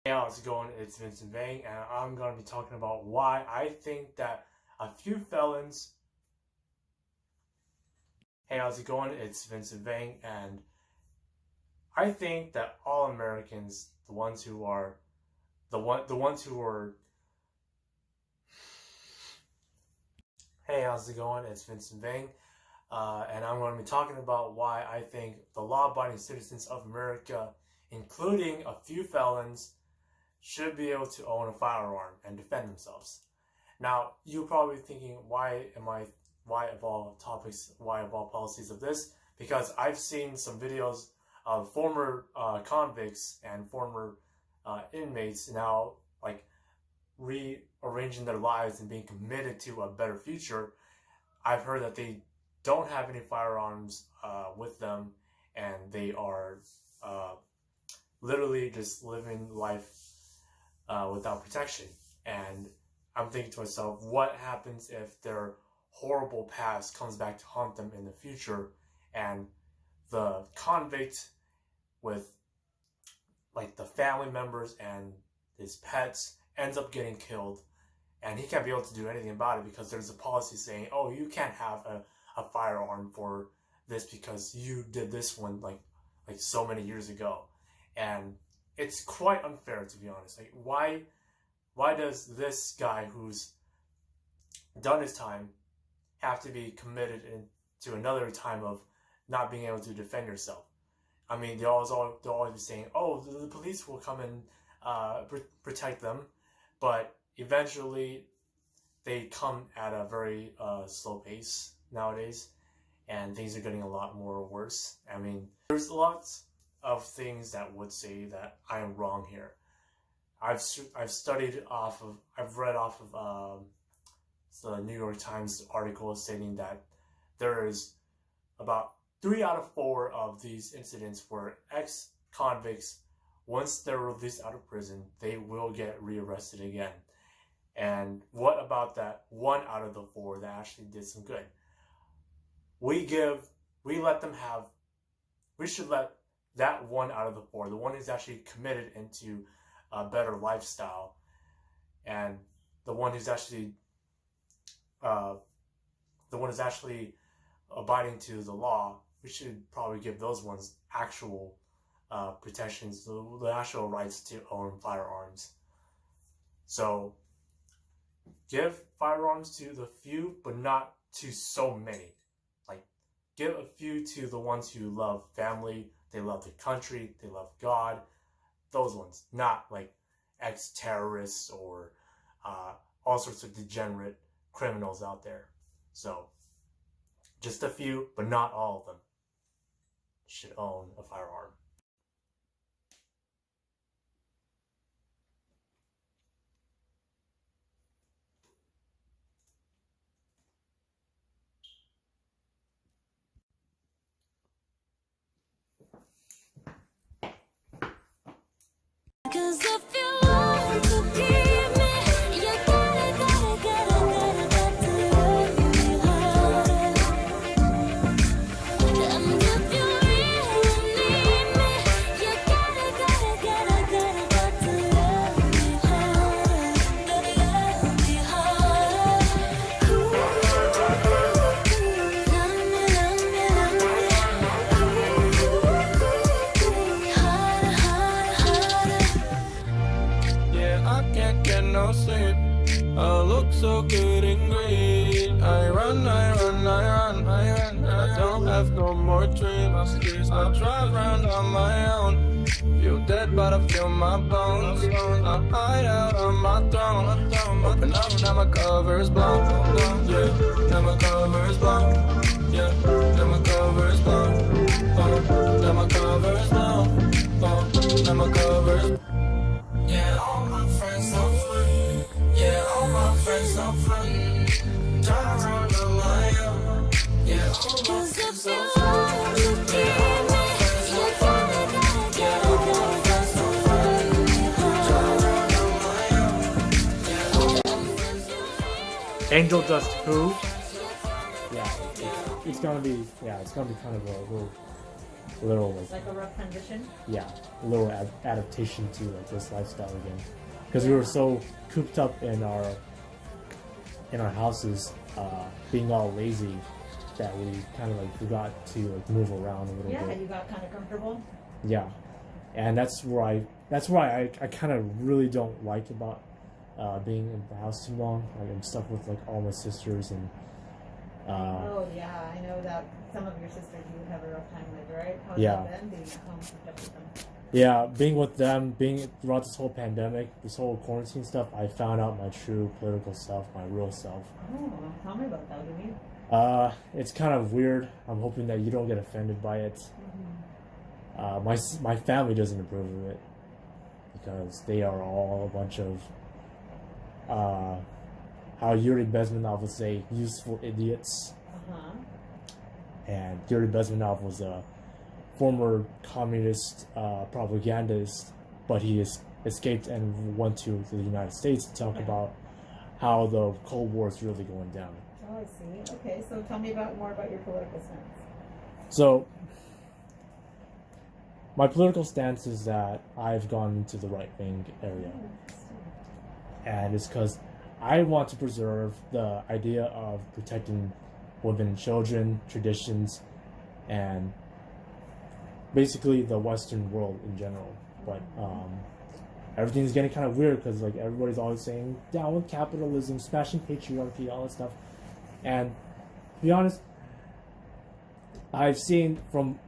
Hey, how's it going? It's Vincent Vang, and I'm going to be talking about why I think that a few felons. Hey, how's it going? It's Vincent Vang, and I think that all Americans, the ones who are, the ones who are. Hey, how's it going? It's Vincent Vang, and I'm going to be talking about why I think the law-abiding citizens of America, including a few felons, should be able to own a firearm and defend themselves. Now, you're probably thinking, why of all topics, why of all policies of this? Because I've seen some videos of former convicts and former inmates now like rearranging their lives and being committed to a better future. I've heard that they don't have any firearms with them, and they are literally just living life without protection. And I'm thinking to myself, what happens if their horrible past comes back to haunt them in the future, and the convict with like the family members and his pets ends up getting killed, and he can't be able to do anything about it because there's a policy saying, oh, you can't have a firearm for this because you did this one like so many years ago. And it's quite unfair, to be honest. Like, why does this guy who's done his time have to be committed into another time of not being able to defend yourself? I mean, they'll always be saying, oh, the police will come and protect them, but eventually they come at a very slow pace nowadays, and things are getting a lot more worse. I mean, there's lots of things that would say that I am wrong here. I've read off of the New York Times article stating that there is about 3 out of 4 of these incidents where ex-convicts, once they're released out of prison, they will get rearrested again. And what about that 1 out of the 4 that actually did some good? We should let that 1 out of the 4, the one who's actually committed into a better lifestyle, and the one who's actually abiding to the law, we should probably give those ones actual protections, the actual rights to own firearms. So give firearms to the few, but not to so many. Like, give a few to the ones who love family, they love the country, they love God. Those ones, not like ex-terrorists or all sorts of degenerate criminals out there. So, just a few, but not all of them, should own a firearm. Cause if you want to keep me, you gotta to love me harder. And if you really need me, you gotta to love me harder. Love me harder. No sleep. I look so good in green. I run. I don't have no more dreams. I drive around on my own. Feel dead, but I feel my bones. I hide out on my throne. Open up, now my cover's blown. Yeah, now my cover's blown. Yeah, now my cover's blown. Now my cover's blown. Now my cover's. Yeah, all my friends are free. Yeah, all my friends are free. Drive around on my own. Yeah, all my friends are free. Yeah, all my friends are free. Yeah, all my friends are free. Drive around on my own. Yeah, all my friends are free. Angel Dust Who? Yeah, it's gonna be kind of a little little Like a rough transition. yeah, a little adaptation to like this lifestyle again, because we were so cooped up in our houses, being all lazy, that we kind of like forgot to like move around a little Yeah, bit. you got kind of comfortable. Yeah, and that's why I kind of really don't like about being in the house too long. Like I'm stuck with like all my sisters and. Oh yeah, I know that some of your sisters you would have a rough time with, right? How's Yeah. that been being at home cooped up with them? Yeah, being with them, being throughout this whole pandemic, this whole quarantine stuff, I found out my true political self, my real self. Oh, tell me about that, do you? It's kind of weird. I'm hoping that you don't get offended by it. My family doesn't approve of it because they are all a bunch of how Yuri Bezmenov would say, useful idiots. And Yuri Bezmenov was a former communist propagandist, but he escaped and went to the United States to talk about how the Cold War is really going down. Oh, I see. Okay, so tell me more about your political stance. So, my political stance is that I've gone into the right-wing area. And it's because I want to preserve the idea of protecting women and children, traditions, and basically the Western world in general. But everything's getting kind of weird because like everybody's always saying down with capitalism, smashing patriarchy, all that stuff. And to be honest, I've seen from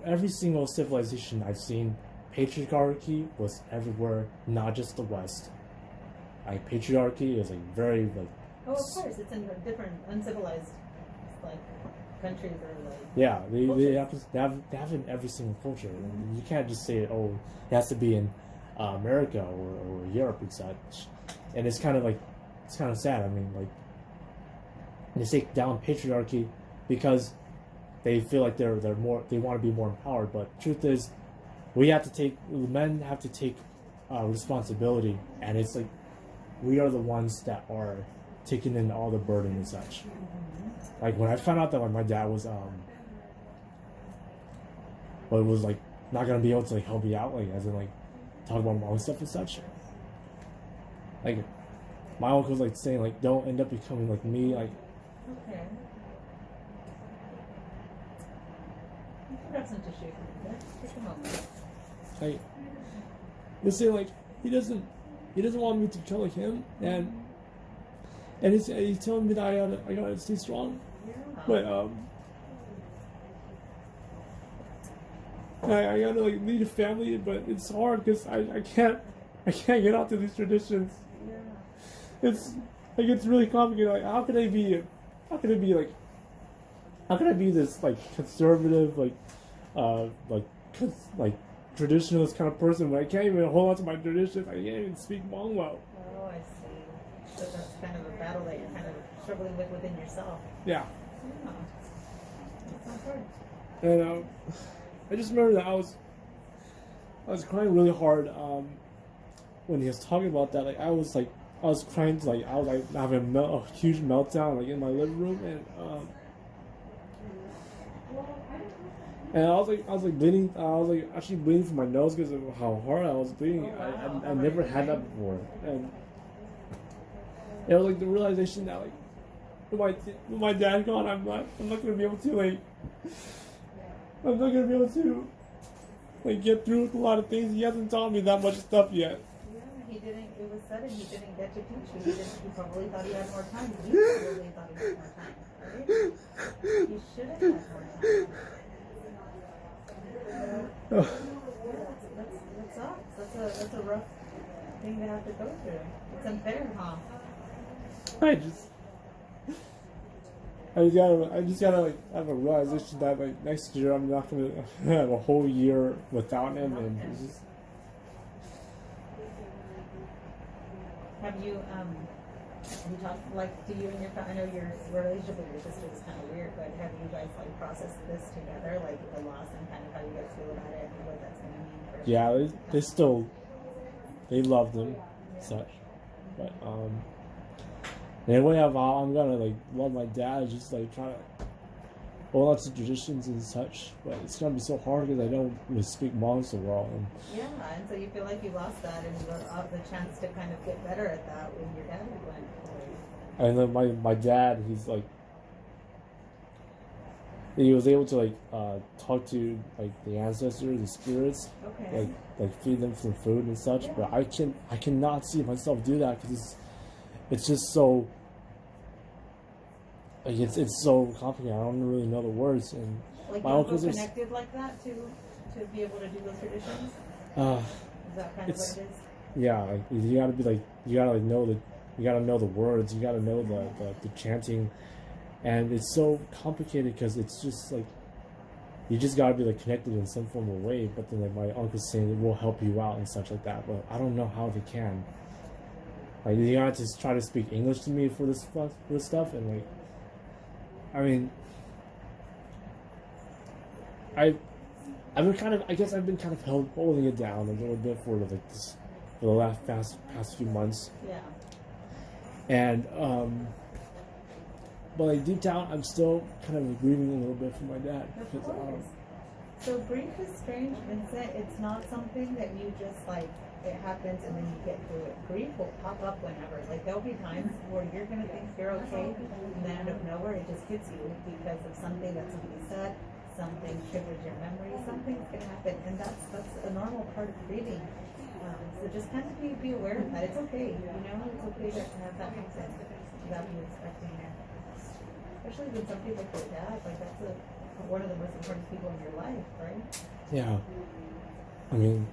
every single civilization I've seen, patriarchy was everywhere, not just the West. Like patriarchy is like very like. Oh, of course, it's in different uncivilized like countries or like. Yeah, they have in every single culture. And you can't just say, oh, it has to be in America or Europe and such. And it's kind of sad. I mean, like they take down patriarchy because they feel like they want to be more empowered. But truth is, men have to take responsibility, and it's like we are the ones that are taking in all the burden and such. Like when I found out that like my dad was like not gonna be able to like help me out, like as in like talk about my own stuff and such. Like my uncle was like saying like don't end up becoming like me, like. Okay. You forgot some tissue. Take a moment. Like they say like he doesn't want me to kill like him, and he's telling me that I gotta stay strong. Yeah. But I gotta like lead a family, but it's hard because I can't get out to these traditions. Yeah. It's really complicated. Like how can I be this like conservative like traditionalist kind of person when I can't even hold on to my traditions? I can't even speak Hmong well. Oh, I see. So that's kind of a battle that you're kind of struggling with within yourself. Yeah. Yeah. That's not hard. And I just remember that I was crying really hard when he was talking about that. Like I was crying, like I was like having a huge meltdown like in my living room, and I was like bleeding. I was like actually bleeding from my nose because of how hard I was bleeding. I never had that before, and it was like the realization that like with my dad gone, I'm not gonna be able to like. I'm not gonna be able to like get through with a lot of things. He hasn't taught me that much stuff yet. Yeah, he didn't. It was sudden. He didn't get to teach you. He probably thought he had more time. You probably thought he had more time, right? You should have had more time. Yeah, that sucks. That's a rough thing to have to go through. It's unfair, huh? I just gotta like have a realization that like next year I'm not gonna have a whole year without him, and it's just. Have you talked like do you and your I know your relationship with your sister is kind of weird, but have you guys like processed this together, like the loss and kind of how you guys feel about it and what that's gonna mean for? Yeah, they love them, such, but the way I'm gonna like love my dad is just like trying to all lots of traditions and such, but it's gonna be so hard because I don't really speak Hmong so well. And Yeah, and so you feel like you lost that and the chance to kind of get better at that when your dad went away. and then my dad, he's like, he was able to like talk to like the ancestors, the spirits, Okay. like feed them some food and such. But I cannot see myself do that because it's just so. Like it's so complicated. I don't really know the words, and Like my you uncles feel are. connected like that to be able to do those traditions? Uh, Is that kind of what it is? yeah, like, you gotta be like you gotta like know the you gotta know the words. You gotta know the chanting, and it's so complicated because it's just like you just gotta be like connected in some form of way. But then like my uncle's saying it will help you out and such like that. But I don't know how they can. Like you gotta just try to speak English to me for this stuff, and like. I mean, I've been kind of, I guess I've been kind of holding it down a little bit for like this, for the last past few months. Yeah. And but like deep down, I'm still kind of grieving a little bit for my dad Of because course. So grief is strange, Vincent. It's not something that you just like, it happens and then you get through it. Grief will pop up whenever. Like there'll be times where you're gonna think you're okay, and then out of nowhere it just hits you because of something that somebody said, something triggers your memory, something's gonna happen, and that's a normal part of grieving. So just kind of be aware of that. It's okay, you know, it's okay to have that happen without you expecting it. Especially when somebody like your dad, like that's one of the most important people in your life, right? yeah, I mean,